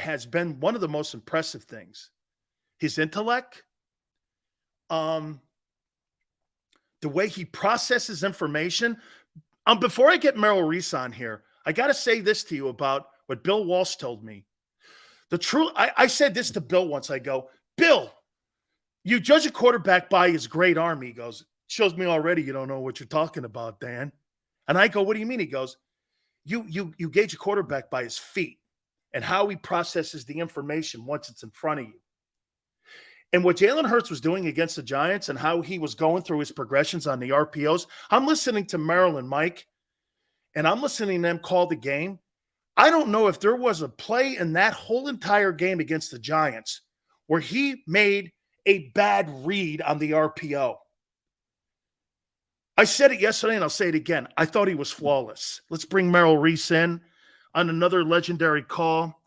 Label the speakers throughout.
Speaker 1: has been one of the most impressive things. His intellect, the way he processes information. Before I get Merrill Reese on here, I got to say this to you about what Bill Walsh told me. I said this to Bill once. I go, Bill, you judge a quarterback by his great arm. He goes, shows me already you don't know what you're talking about, Dan. And I go, what do you mean? He goes, you gauge a quarterback by his feet and how he processes the information once it's in front of you. And what Jalen Hurts was doing against the Giants and how he was going through his progressions on the RPOs, I'm listening to Merrill and Mike, and I'm listening to them call the game. I don't know if there was a play in that whole entire game against the Giants where he made a bad read on the RPO. I said it yesterday, and I'll say it again. I thought he was flawless. Let's bring Merrill Reese in on another legendary call.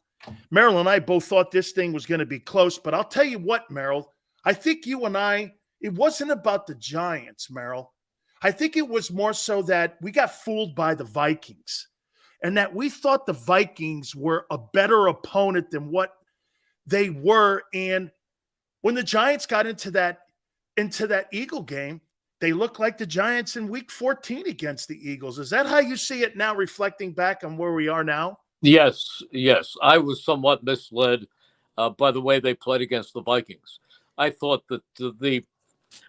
Speaker 1: Merrill and I both thought this thing was going to be close, but I'll tell you what, Merrill, I think you and I, it wasn't about the Giants, Merrill. I think it was more so that we got fooled by the Vikings and that we thought the Vikings were a better opponent than what they were. And when the Giants got into that Eagle game, they looked like the Giants in week 14 against the Eagles. Is that how you see it now, reflecting back on where we are now?
Speaker 2: Yes. I was somewhat misled by the way they played against the Vikings. I thought that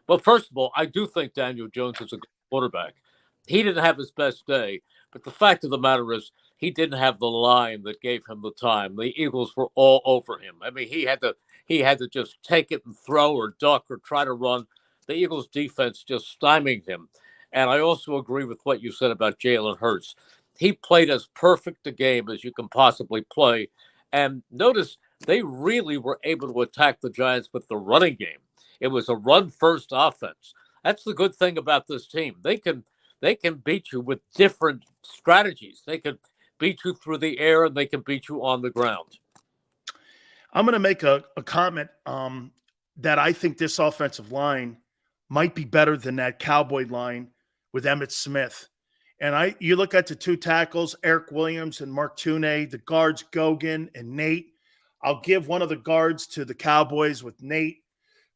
Speaker 2: well, first of all, I do think Daniel Jones is a good quarterback. He didn't have his best day, but the fact of the matter is he didn't have the line that gave him the time. The Eagles were all over him. I mean, he had to just take it and throw or duck or try to run. The Eagles' defense just stymied him. And I also agree with what you said about Jalen Hurts. He played as perfect a game as you can possibly play. And notice they really were able to attack the Giants with the running game. It was a run-first offense. That's the good thing about this team. They can beat you with different strategies. They can beat you through the air, and they can beat you on the ground.
Speaker 1: I'm going to make a comment that I think this offensive line might be better than that Cowboy line with Emmitt Smith. And you look at the two tackles, Eric Williams and Mark Tuney, the guards, Gogan and Nate. I'll give one of the guards to the Cowboys with Nate,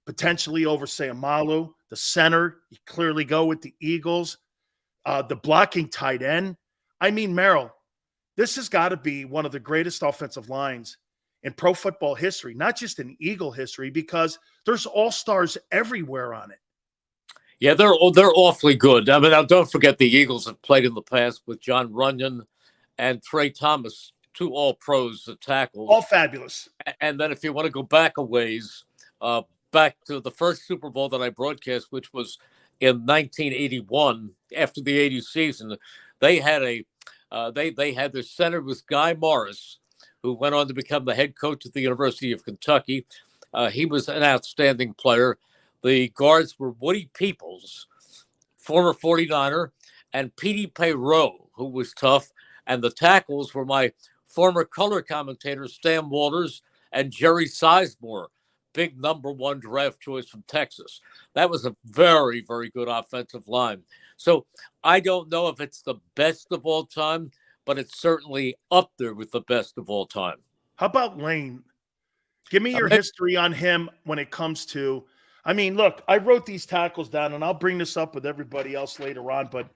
Speaker 1: potentially over Sayamalu. The center, you clearly go with the Eagles. The blocking tight end. I mean, Merrill, this has got to be one of the greatest offensive lines in pro football history, not just in Eagle history, because there's all-stars everywhere on it.
Speaker 2: Yeah, they're awfully good. I mean, now don't forget the Eagles have played in the past with John Runyon and Trey Thomas, two all-pros at tackles.
Speaker 1: All fabulous.
Speaker 2: And then if you want to go back a ways, back to the first Super Bowl that I broadcast, which was in 1981, after the 80s season, they had their center was Guy Morris, who went on to become the head coach at the University of Kentucky. He was an outstanding player. The guards were Woody Peoples, former 49er, and Petey Payroux, who was tough. And the tackles were my former color commentators, Stan Walters and Jerry Sizemore, big number one draft choice from Texas. That was a very, very good offensive line. So I don't know if it's the best of all time, but it's certainly up there with the best of all time.
Speaker 1: How about Lane? Give me your history on him when it comes to, I mean, look, I wrote these tackles down, and I'll bring this up with everybody else later on, but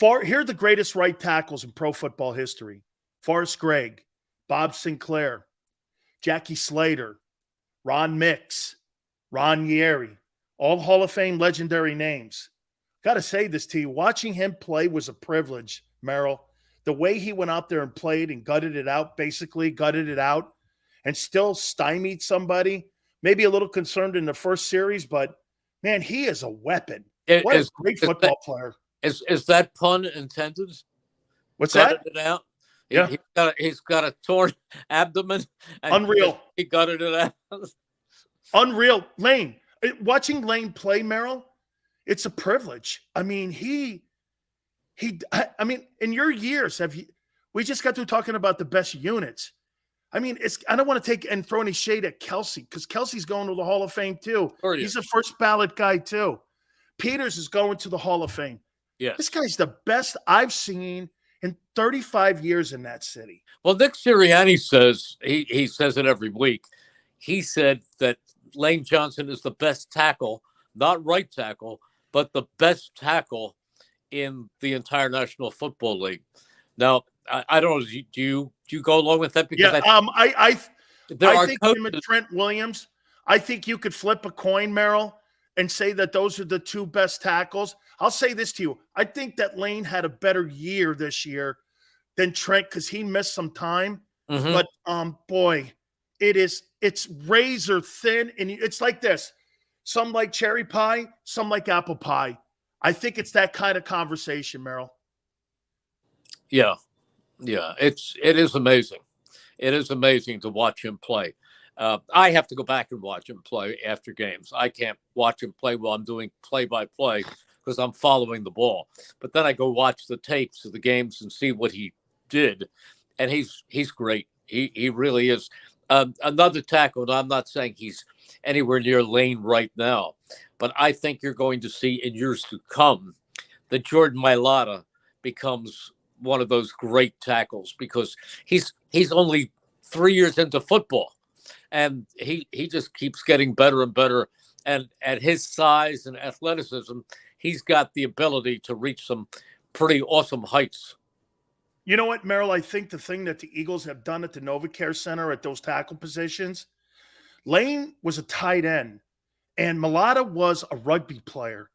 Speaker 1: here are the greatest right tackles in pro football history. Forrest Gregg, Bob Sinclair, Jackie Slater, Ron Mix, Ron Yeri, all Hall of Fame legendary names. Got to say this to you. Watching him play was a privilege, Merrill. The way he went out there and played and gutted it out, and still stymied somebody. Maybe a little concerned in the first series, but, man, he is a weapon. What a great football player.
Speaker 2: Is that pun intended?
Speaker 1: What's that?
Speaker 2: It out?
Speaker 1: Yeah.
Speaker 2: He's got a torn abdomen.
Speaker 1: Unreal.
Speaker 2: He gutted it out.
Speaker 1: Unreal. Lane. Watching Lane play, Merrill, it's a privilege. I mean, I mean, in your years, we just got through talking about the best units. I mean, I don't want to take and throw any shade at Kelsey, because Kelsey's going to the Hall of Fame too.
Speaker 2: Sure,
Speaker 1: he's a first ballot guy too. Peters is going to the Hall of Fame.
Speaker 2: Yeah.
Speaker 1: This guy's the best I've seen in 35 years in that city.
Speaker 2: Well, Nick Sirianni says, he says it every week. He said that Lane Johnson is the best tackle, not right tackle, but the best tackle in the entire National Football League. Now, I don't know. Do you go along with that? Because
Speaker 1: I think
Speaker 2: coaches.
Speaker 1: him and Trent Williams. I think you could flip a coin, Merrill, and say that those are the two best tackles. I'll say this to you: I think that Lane had a better year this year than Trent because he missed some time.
Speaker 2: Mm-hmm.
Speaker 1: But boy, it's razor thin, and it's like this: some like cherry pie, some like apple pie. I think it's that kind of conversation, Merrill.
Speaker 2: Yeah. It is amazing. It is amazing to watch him play. I have to go back and watch him play after games. I can't watch him play while I'm doing play-by-play because I'm following the ball. But then I go watch the tapes of the games and see what he did, and he's great. He really is. Another tackle, and I'm not saying he's anywhere near Lane right now, but I think you're going to see in years to come that Jordan Mailata becomes one of those great tackles because he's only 3 years into football, and he just keeps getting better and better. And at his size and athleticism, he's got the ability to reach some pretty awesome heights.
Speaker 1: You know what, Merrill? I think the thing that the Eagles have done at the NovaCare Center at those tackle positions, Lane was a tight end, and Mailata was a rugby player.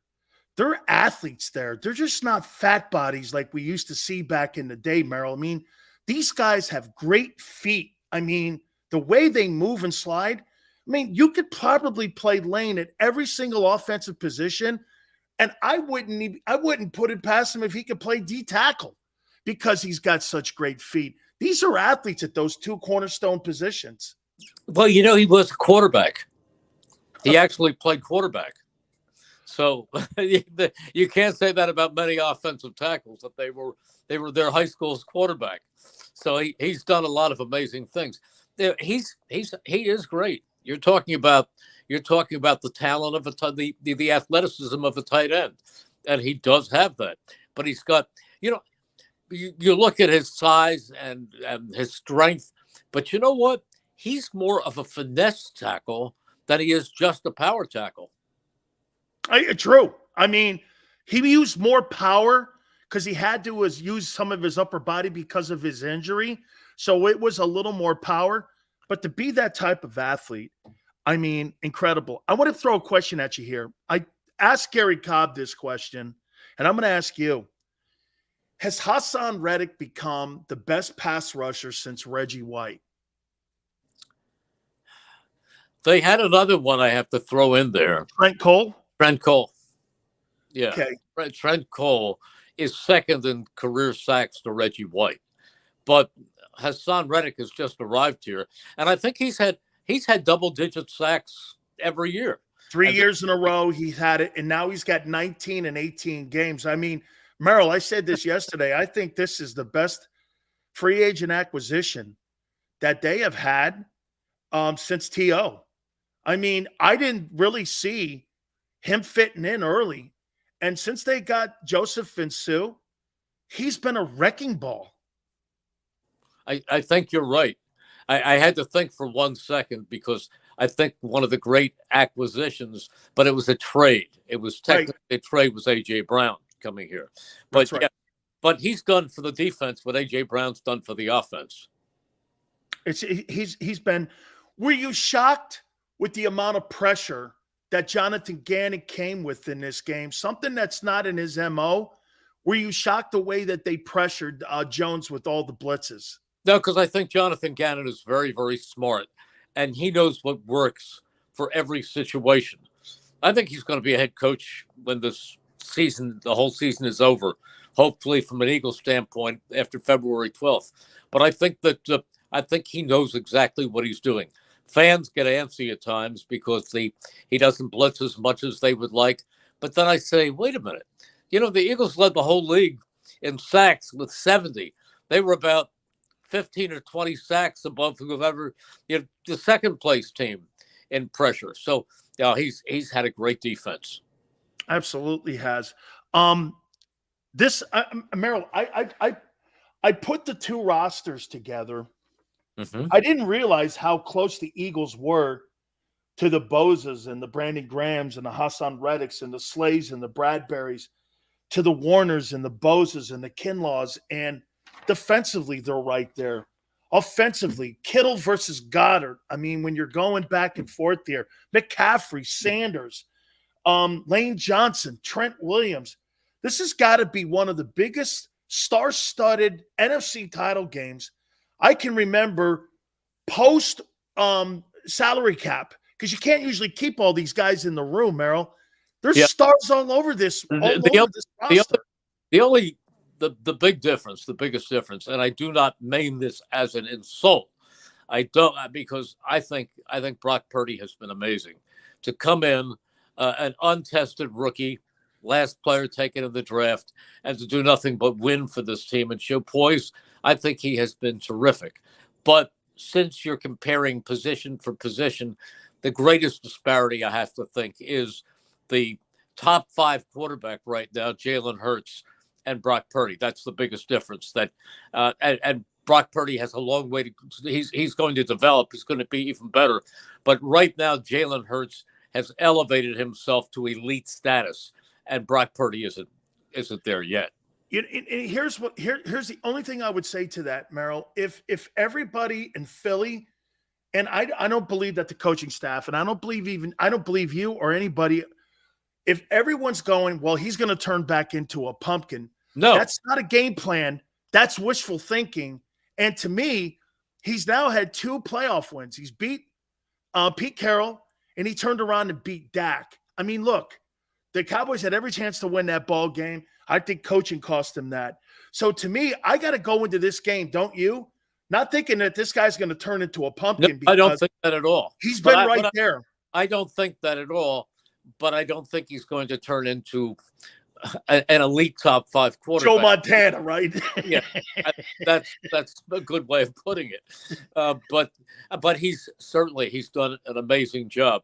Speaker 1: They're athletes there. They're just not fat bodies like we used to see back in the day, Merrill. I mean, these guys have great feet. I mean, the way they move and slide, I mean, you could probably play Lane at every single offensive position, and I wouldn't put it past him if he could play D tackle because he's got such great feet. These are athletes at those two cornerstone positions.
Speaker 2: Well, he was a quarterback. He actually played quarterback. So you can't say that about many offensive tackles that they were their high school's quarterback. So he's done a lot of amazing things. He is great. You're talking about the talent of the athleticism of a tight end, and he does have that. But he's got you look at his size and his strength, but you know what? He's more of a finesse tackle than he is just a power tackle.
Speaker 1: True. I mean, he used more power because he had to use some of his upper body because of his injury. So it was a little more power. But to be that type of athlete, I mean, incredible. I want to throw a question at you here. I asked Gary Cobb this question, and I'm going to ask you. Has Hassan Reddick become the best pass rusher since Reggie White?
Speaker 2: They had another one I have to throw in there.
Speaker 1: Trent Cole?
Speaker 2: Trent Cole. Yeah.
Speaker 1: Okay.
Speaker 2: Trent Cole is second in career sacks to Reggie White. But Hassan Reddick has just arrived here. And I think he's had double-digit sacks every year.
Speaker 1: 3 years in a row he's had it, and now he's got 19 and 18 games. I mean, Merrill, I said this yesterday. I think this is the best free agent acquisition that they have had since T.O. I mean, I didn't really see him fitting in early. And since they got Joseph Vinsu, he's been a wrecking ball.
Speaker 2: I think you're right. I had to think for 1 second because I think one of the great acquisitions, but it was a trade. It was technically a trade was A.J. Brown coming here. But
Speaker 1: right.
Speaker 2: Yeah, but he's done for the defense what A.J. Brown's done for the offense.
Speaker 1: He's been. Were you shocked with the amount of pressure that Jonathan Gannon came with in this game? Something that's not in his MO. Were you shocked the way that they pressured Jones with all the blitzes?
Speaker 2: No, because I think Jonathan Gannon is very, very smart, and he knows what works for every situation. I think he's going to be a head coach when the whole season is over, hopefully from an Eagles standpoint after February 12th. But I think that I think he knows exactly what he's doing. Fans get antsy at times because he doesn't blitz as much as they would like. But then I say, wait a minute. The Eagles led the whole league in sacks with 70. They were about 15 or 20 sacks above whoever, the second place team in pressure. So he's had a great defense.
Speaker 1: Absolutely has. Merrill, I put the two rosters together.
Speaker 2: Mm-hmm.
Speaker 1: I didn't realize how close the Eagles were to the Bozas and the Brandon Grahams and the Hassan Reddicks and the Slays and the Bradburys, to the Warners and the Bozas and the Kinlaws. And defensively, they're right there. Offensively, Kittle versus Goddard. I mean, when you're going back and forth there, McCaffrey, Sanders, Lane Johnson, Trent Williams. This has got to be one of the biggest star-studded NFC title games I can remember post salary cap, because you can't usually keep all these guys in the room, Merrill. There's stars all over this, roster.
Speaker 2: The big difference, the biggest difference, and I do not mean this as an insult. I don't, because I think Brock Purdy has been amazing to come in, an untested rookie, last player taken in the draft, and to do nothing but win for this team and show poise. I think he has been terrific. But since you're comparing position for position, the greatest disparity I have to think is the top 5 quarterback right now, Jalen Hurts and Brock Purdy. That's the biggest difference. That and Brock Purdy has a long way to. He's going to develop. He's going to be even better. But right now, Jalen Hurts has elevated himself to elite status, and Brock Purdy isn't there yet.
Speaker 1: Here's the only thing I would say to that, Merrill. If everybody in Philly, and I don't believe that the coaching staff, and I don't believe you or anybody, if everyone's going, well, he's going to turn back into a pumpkin.
Speaker 2: No,
Speaker 1: that's not a game plan. That's wishful thinking. And to me, he's now had 2 playoff wins. He's beat Pete Carroll, and he turned around and beat Dak. I mean, look, the Cowboys had every chance to win that ball game. I think coaching cost him that. So to me, I got to go into this game, don't you? Not thinking that this guy's going to turn into a pumpkin.
Speaker 2: No, I don't think that at all.
Speaker 1: He's been right there.
Speaker 2: I don't think that at all, but I don't think he's going to turn into an elite top 5 quarterback.
Speaker 1: Joe Montana, right?
Speaker 2: Yeah, that's a good way of putting it. But he's done an amazing job.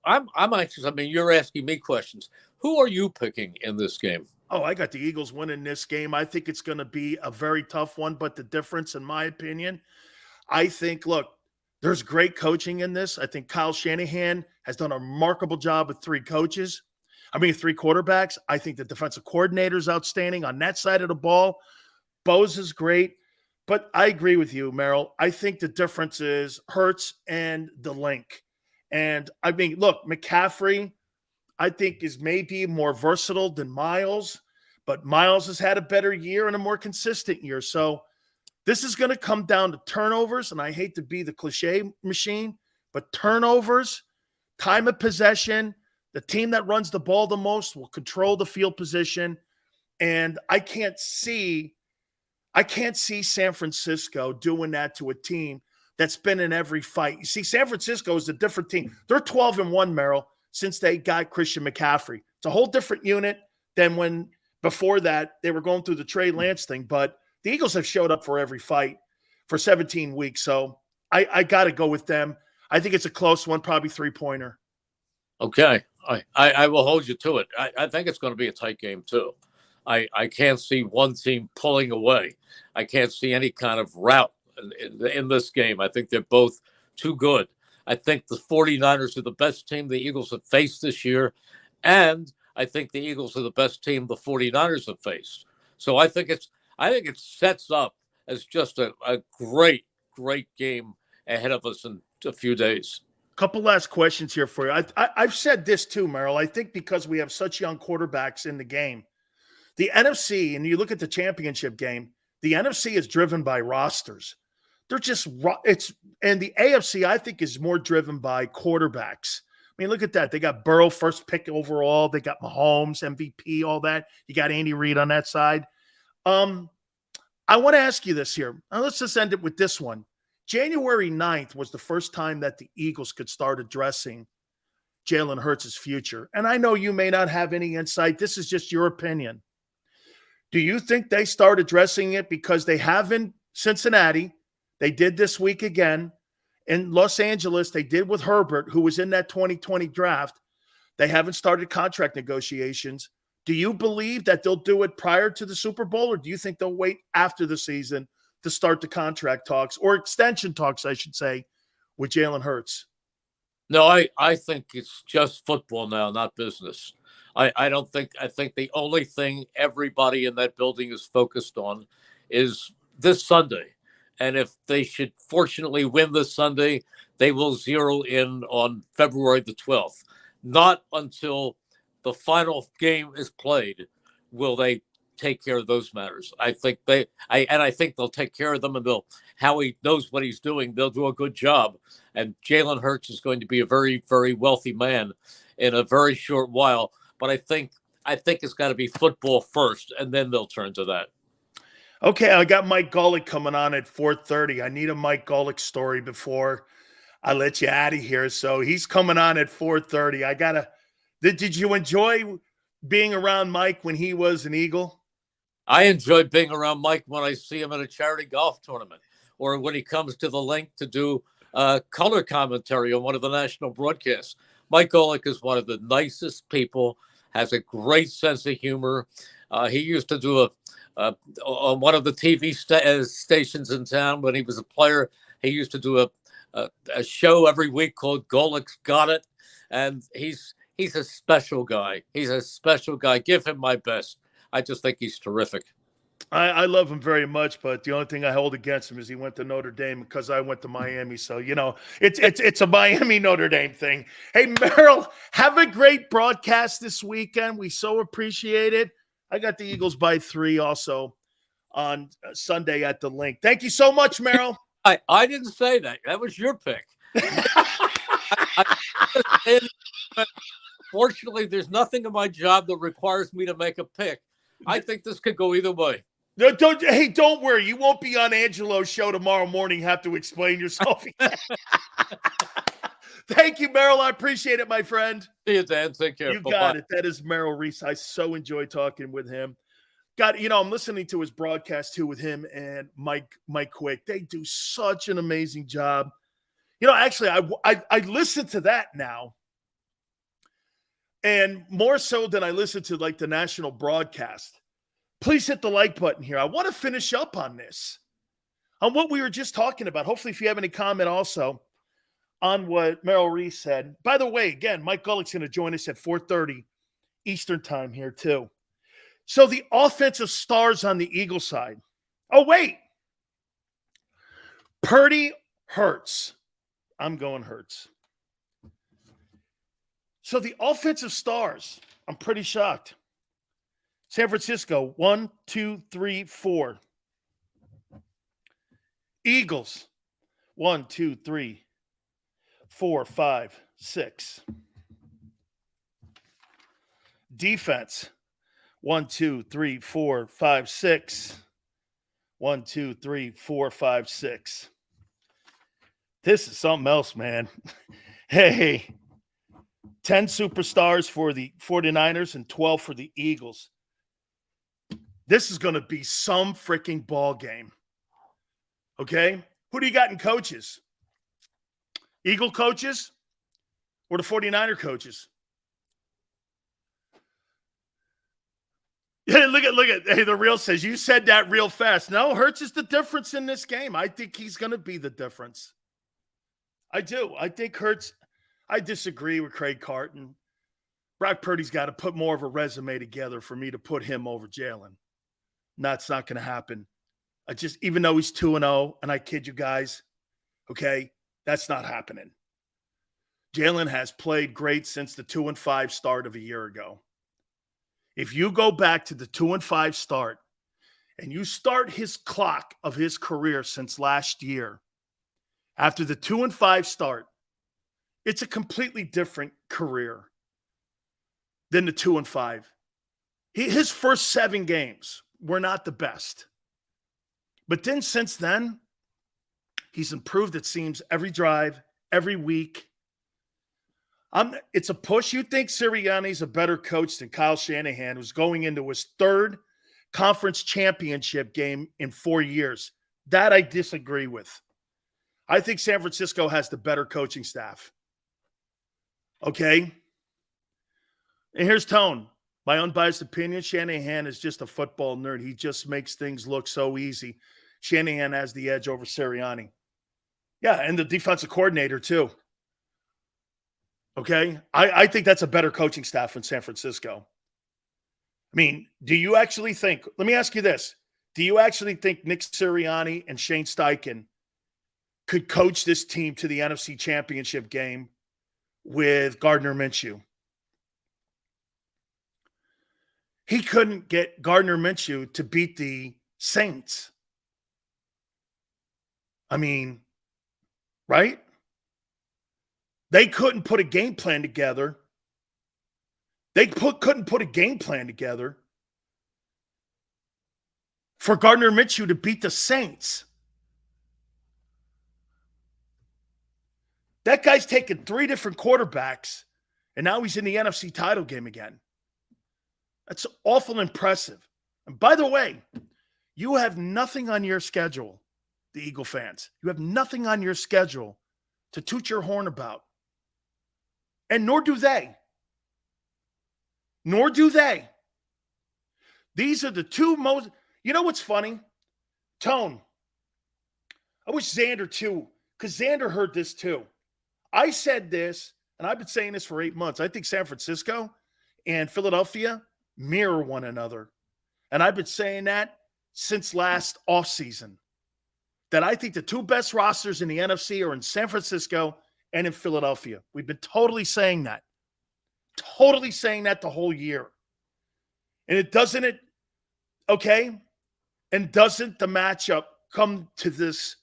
Speaker 2: I'm anxious. I mean, you're asking me questions. Who are you picking in this game?
Speaker 1: Oh, I got the Eagles winning this game. I think it's going to be a very tough one, but the difference, in my opinion, I think, look, there's great coaching in this. I think Kyle Shanahan has done a remarkable job with 3 quarterbacks. I think the defensive coordinator is outstanding on that side of the ball. Bose is great. But I agree with you, Merrill. I think the difference is Hurts and the link. And I mean, look, McCaffrey, I think, is maybe more versatile than Miles, but Miles has had a better year and a more consistent year. So this is going to come down to turnovers, and I hate to be the cliche machine, but turnovers, time of possession, the team that runs the ball the most will control the field position, and I can't see San Francisco doing that to a team that's been in every fight. You see, San Francisco is a different team. They're 12-1, Merrill, since they got Christian McCaffrey. It's a whole different unit than when before that they were going through the Trey Lance thing. But the Eagles have showed up for every fight for 17 weeks. So I got to go with them. I think it's a close one, probably 3-pointer.
Speaker 2: Okay. I will hold you to it. I think it's going to be a tight game too. I can't see one team pulling away. I can't see any kind of rout in this game. I think they're both too good. I think the 49ers are the best team the Eagles have faced this year, and I think the Eagles are the best team the 49ers have faced. So I think it sets up as just a great game ahead of us in a few days.
Speaker 1: Couple last questions here for you. I've said this too, Merrill. I think because we have such young quarterbacks in the game, the NFC, and you look at the championship game, the NFC is driven by rosters. They're just and the AFC, I think, is more driven by quarterbacks. I mean, look at that. They got Burrow, first pick overall. They got Mahomes, MVP, all that. You got Andy Reid on that side. I want to ask you this here. Now, let's just end it with this one. January 9th was the first time that the Eagles could start addressing Jalen Hurts' future. And I know you may not have any insight. This is just your opinion. Do you think they start addressing it because they have in Cincinnati? They did this week again. In Los Angeles, they did with Herbert, who was in that 2020 draft. They haven't started contract negotiations. Do you believe that they'll do it prior to the Super Bowl, or do you think they'll wait after the season to start the contract talks, or extension talks, I should say, with Jalen Hurts?
Speaker 2: No, I think it's just football now, not business. I don't think, I think the only thing everybody in that building is focused on is this Sunday. And if they should fortunately win this Sunday, they will zero in on February the 12th. Not until the final game is played will they take care of those matters. I think I think they'll take care of them, and Howie knows what he's doing. They'll do a good job. And Jalen Hurts is going to be a very, very wealthy man in a very short while. But I think it's got to be football first, and then they'll turn to that.
Speaker 1: Okay, I got Mike Golick coming on at 4:30. I need a Mike Golick story before I let you out of here. So he's coming on at 4:30. Did you enjoy being around Mike when he was an Eagle?
Speaker 2: I enjoy being around Mike when I see him at a charity golf tournament, or when he comes to the link to do color commentary on one of the national broadcasts. Mike Golick is one of the nicest people, has a great sense of humor. He used to do on one of the TV stations in town when he was a player. He used to do a show every week called Golick's Got It. And he's a special guy. He's a special guy. Give him my best. I just think he's terrific.
Speaker 1: I love him very much, but the only thing I hold against him is he went to Notre Dame because I went to Miami. So, it's a Miami Notre Dame thing. Hey, Merrill, have a great broadcast this weekend. We so appreciate it. I got the Eagles by 3 also on Sunday at the link. Thank you so much, Merrill.
Speaker 2: I didn't say that. That was your pick. Fortunately, there's nothing in my job that requires me to make a pick. I think this could go either way.
Speaker 1: No, don't worry. You won't be on Angelo's show tomorrow morning. Have to explain yourself. Thank you, Merrill. I appreciate it, my friend.
Speaker 2: See you, Dan. Take care.
Speaker 1: You got it. That is Merrill Reese. I so enjoy talking with him. I'm listening to his broadcast too with him and Mike Quick. They do such an amazing job. Actually, I listen to that now, and more so than I listen to like the national broadcast. Please hit the like button here. I want to finish up on this, on what we were just talking about. Hopefully, if you have any comment also on what Merrill Reese said. By the way, again, Mike Golick's going to join us at 4:30 Eastern time here too. So the offensive stars on the Eagle side. Oh, wait. Purdy, Hurts. I'm going Hurts. So the offensive stars, I'm pretty shocked. San Francisco, 1, 2, 3, 4. Eagles, 1, 2, 3, 4, 5, 6. Defense, 1, 2, 3, 4, 5, 6. 1, 2, 3, 4, 5, 6. This is something else, man. Hey, 10 superstars for the 49ers and 12 for the Eagles. This is going to be some freaking ball game. Okay? Who do you got in coaches? Eagle coaches or the 49er coaches? Yeah, look at. Hey, the real says, you said that real fast. No, Hurts is the difference in this game. I think he's going to be the difference. I do. I think Hurts. I disagree with Craig Carton. Brock Purdy's got to put more of a resume together for me to put him over Jalen. That's not going to happen. Even though he's 2-0, and I kid you guys, okay, that's not happening. Jalen has played great since the 2-5 start of a year ago. If you go back to the 2-5 start and you start his clock of his career since last year, after the 2-5 start, it's a completely different career than the 2-5. His first 7 games were not the best. But then since then, he's improved, it seems, every drive, every week. It's a push. You think Sirianni's a better coach than Kyle Shanahan, who's going into his 3rd conference championship game in 4 years. That I disagree with. I think San Francisco has the better coaching staff. Okay? And here's Tone. My unbiased opinion, Shanahan is just a football nerd. He just makes things look so easy. Shanahan has the edge over Sirianni. Yeah, and the defensive coordinator too. Okay? I think that's a better coaching staff in San Francisco. I mean, do you actually think – let me ask you this. Do you actually think Nick Sirianni and Shane Steichen could coach this team to the NFC Championship game with Gardner Minshew? He couldn't get Gardner Minshew to beat the Saints. I mean, right? They couldn't put a game plan together. Couldn't put a game plan together for Gardner Minshew to beat the Saints. That guy's taken 3 different quarterbacks, and now he's in the NFC title game again. That's awful impressive. And by the way, you have nothing on your schedule, the Eagle fans. You have nothing on your schedule to toot your horn about. And nor do they. Nor do they. These are the two most... You know what's funny? Tone. I wish Xander too, because Xander heard this too. I said this, and I've been saying this for 8 months. I think San Francisco and Philadelphia mirror one another. And I've been saying that since last offseason. That I think the two best rosters in the NFC are in San Francisco and in Philadelphia. We've been totally saying that. Totally saying that the whole year. And okay? And doesn't the matchup come to this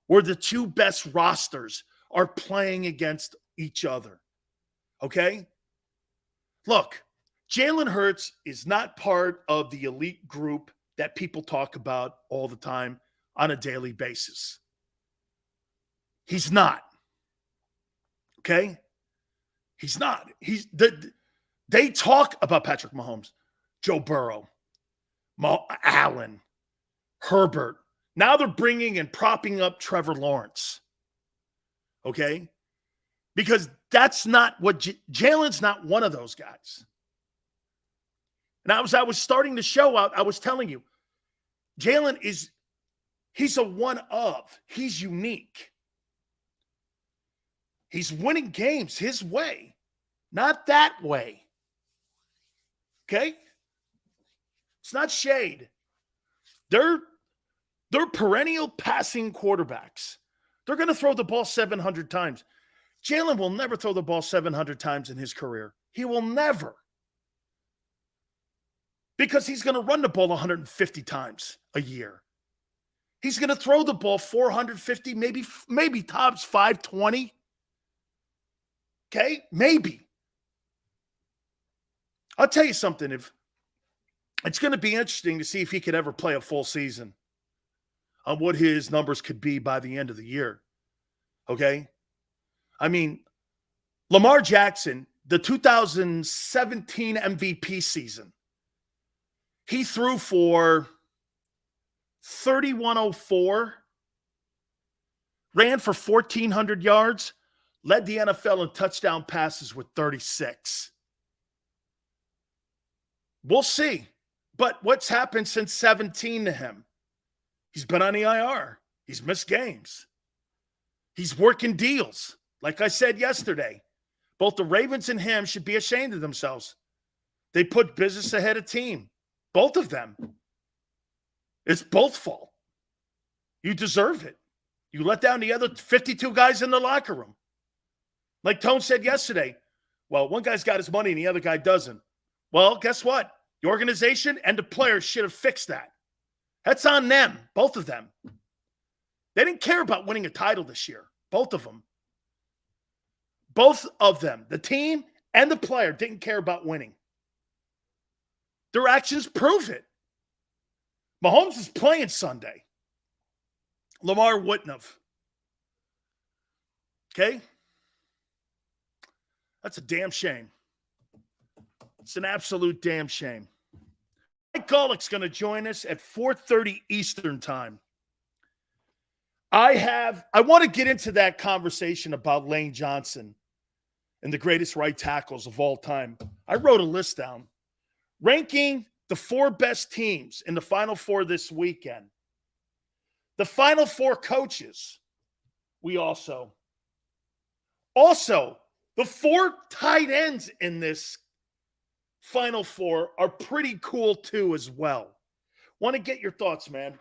Speaker 1: where the two best rosters are playing against each other? Okay? Look, Jalen Hurts is not part of the elite group that people talk about all the time on a daily basis. He's not. Okay? He's not. They talk about Patrick Mahomes, Joe Burrow, Allen, Herbert. Now they're bringing and propping up Trevor Lawrence. Okay? Because that's not what Jalen's not one of those guys. And I was starting the show out, I was telling you, Jalen he's a one of. He's unique. He's winning games his way, not that way. Okay? It's not shade. They're perennial passing quarterbacks. They're going to throw the ball 700 times. Jalen will never throw the ball 700 times in his career. He will never. Because he's going to run the ball 150 times a year. He's going to throw the ball 450, maybe tops 520. Okay? Maybe. I'll tell you something. If it's going to be interesting to see if he could ever play a full season on what his numbers could be by the end of the year. Okay? I mean, Lamar Jackson, the 2017 MVP season, he threw for 3,104, ran for 1,400 yards, led the NFL in touchdown passes with 36. We'll see. But what's happened since 17 to him? He's been on the IR. He's missed games. He's working deals. Like I said yesterday, both the Ravens and him should be ashamed of themselves. They put business ahead of team. Both of them. It's both fault. You deserve it. You let down the other 52 guys in the locker room. Like Tone said yesterday, well, one guy's got his money and the other guy doesn't. Well, guess what? The organization and the players should have fixed that. That's on them, both of them. They didn't care about winning a title this year, both of them. Both of them, the team and the player, didn't care about winning. Their actions prove it. Mahomes is playing Sunday. Lamar wouldn't have. Okay? That's a damn shame. It's an absolute damn shame. Mike Golick's going to join us at 4:30 Eastern time. I want to get into that conversation about Lane Johnson and the greatest right tackles of all time. I wrote a list down. ranking the 4 best teams in the Final Four this weekend. The Final Four coaches, we also, the 4 tight ends in this Final Four are pretty cool too as well. Want to get your thoughts, man.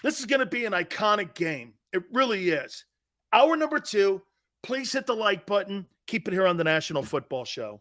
Speaker 1: This is going to be an iconic game. It really is. Hour number 2. Please hit the like button. Keep it here on the National Football Show.